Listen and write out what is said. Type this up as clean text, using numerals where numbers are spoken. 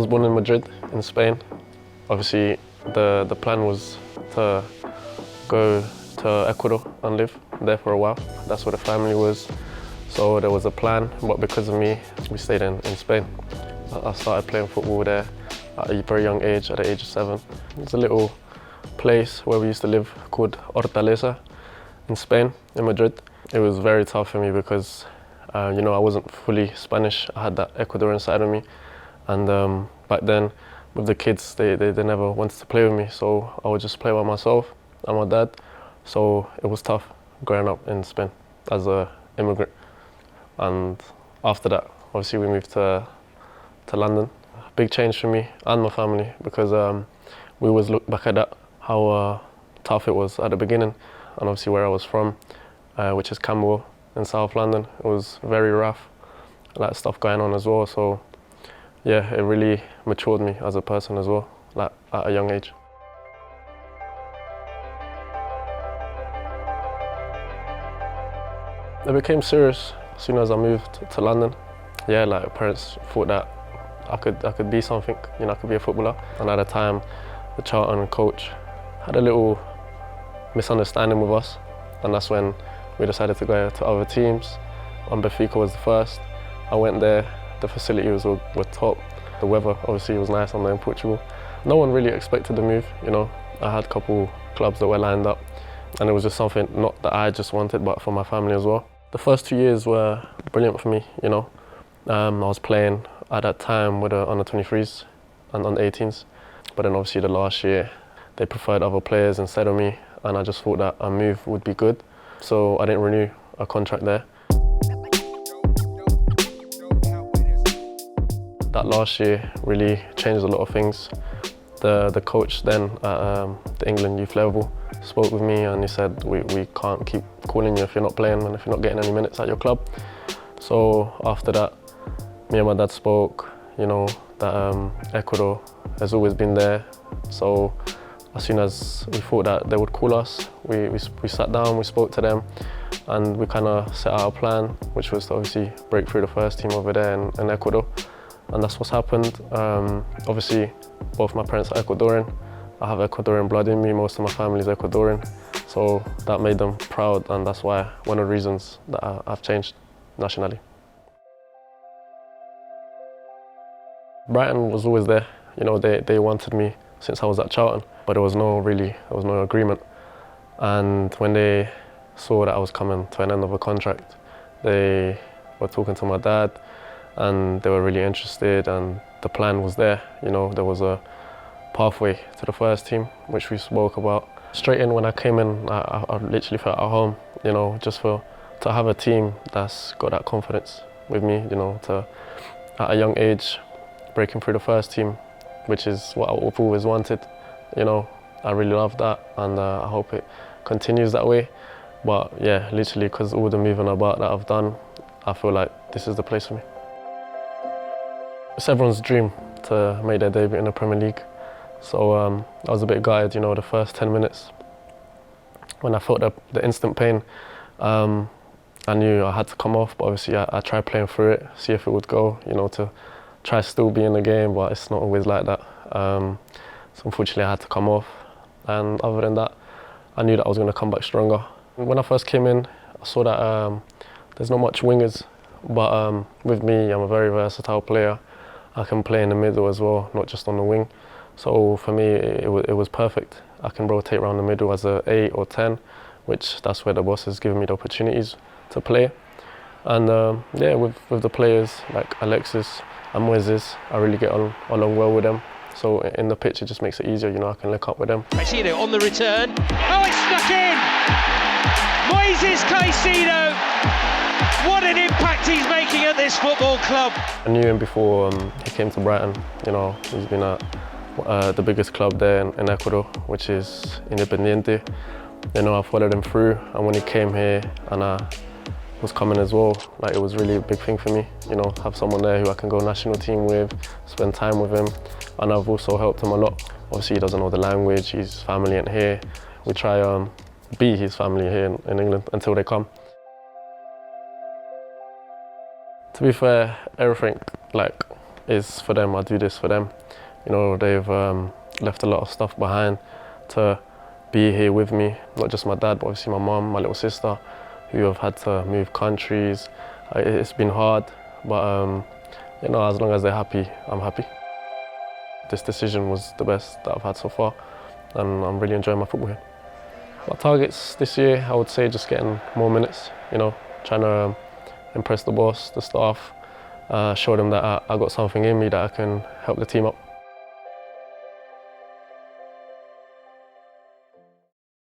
was born in Madrid, in Spain. Obviously, the plan was to go to Ecuador and live there for a while. That's where the family was. So there was a plan, but because of me, we stayed in Spain. I started playing football there at a very young age, at the age of 7. It's a little place where we used to live called Hortaleza in Spain, in Madrid. It was very tough for me because I wasn't fully Spanish. I had that Ecuadorian side of me. And back then, with the kids, they never wanted to play with me, so I would just play by myself and my dad. So it was tough growing up in Spain as an immigrant. And after that, obviously we moved to London. Big change for me and my family because we always look back at that, how tough it was at the beginning, and obviously where I was from, which is Camberwell in South London. It was very rough, a lot of stuff going on as well. So yeah, it really matured me as a person as well, like at a young age. It became serious as soon as I moved to London. Yeah, like parents thought that I could be something, I could be a footballer. And at the time, the Charlton coach had a little misunderstanding with us, and that's when we decided to go to other teams. Benfica was the first. I went there, the facilities were top. The weather obviously was nice. I'm there in Portugal. No one really expected the move, I had a couple clubs that were lined up, and it was just something not that I just wanted, but for my family as well. The first 2 years were brilliant for me, I was playing at that time with the under-23s and under-18s, but then obviously the last year they preferred other players instead of me, and I just thought that a move would be good, so I didn't renew a contract there. That last year really changed a lot of things. The coach then at the England youth level spoke with me, and he said we can't keep calling you if you're not playing and if you're not getting any minutes at your club. So after that, me and my dad spoke, that Ecuador has always been there. So as soon as we thought that they would call us, we sat down, we spoke to them, and we kind of set out a plan, which was to obviously break through the first team over there in Ecuador. And that's what's happened. Obviously, both my parents are Ecuadorian. I have Ecuadorian blood in me, most of my family is Ecuadorian. So that made them proud, and that's why one of the reasons that I've changed nationally. Brighton was always there. They wanted me since I was at Charlton, but there was no agreement. And when they saw that I was coming to an end of a contract, they were talking to my dad, and they were really interested, and the plan was there. There was a pathway to the first team, which we spoke about. Straight in when I came in, I literally felt at home, just to have a team that's got that confidence with me, at a young age, breaking through the first team, which is what I've always wanted. I really love that, and I hope it continues that way. But yeah, literally, because all the moving about that I've done, I feel like this is the place for me. It's everyone's dream to make their debut in the Premier League. So I was a bit gutted, the first 10 minutes. When I felt the instant pain, I knew I had to come off, but obviously I tried playing through it, see if it would go, to try still be in the game, but it's not always like that. So unfortunately I had to come off. And other than that, I knew that I was going to come back stronger. When I first came in, I saw that there's not much wingers, but with me, I'm a very versatile player. I can play in the middle as well, not just on the wing. So for me, it was perfect. I can rotate around the middle as a 8 or 10, which that's where the boss has given me the opportunities to play. And yeah, with the players like Alexis and Moises, I really get along well with them. So in the pitch, it just makes it easier, I can link up with them. Caicedo on the return. Oh, it's stuck in! Moises Caicedo! What an impact he's making at this football club. I knew him before he came to Brighton. He's been at the biggest club there in Ecuador, which is Independiente. I followed him through, and when he came here and I was coming as well, it was really a big thing for me. Have someone there who I can go national team with, spend time with him, and I've also helped him a lot. Obviously, he doesn't know the language, his family ain't here. We try be his family here in England until they come. To be fair, everything is for them. I do this for them. You know, they've left a lot of stuff behind to be here with me. Not just my dad, but obviously my mum, my little sister, who have had to move countries. It's been hard, but you know, as long as they're happy, I'm happy. This decision was the best that I've had so far, and I'm really enjoying my football here. My targets this year, I would say just getting more minutes, you know, trying to impress the boss, the staff, show them that I got something in me that I can help the team up.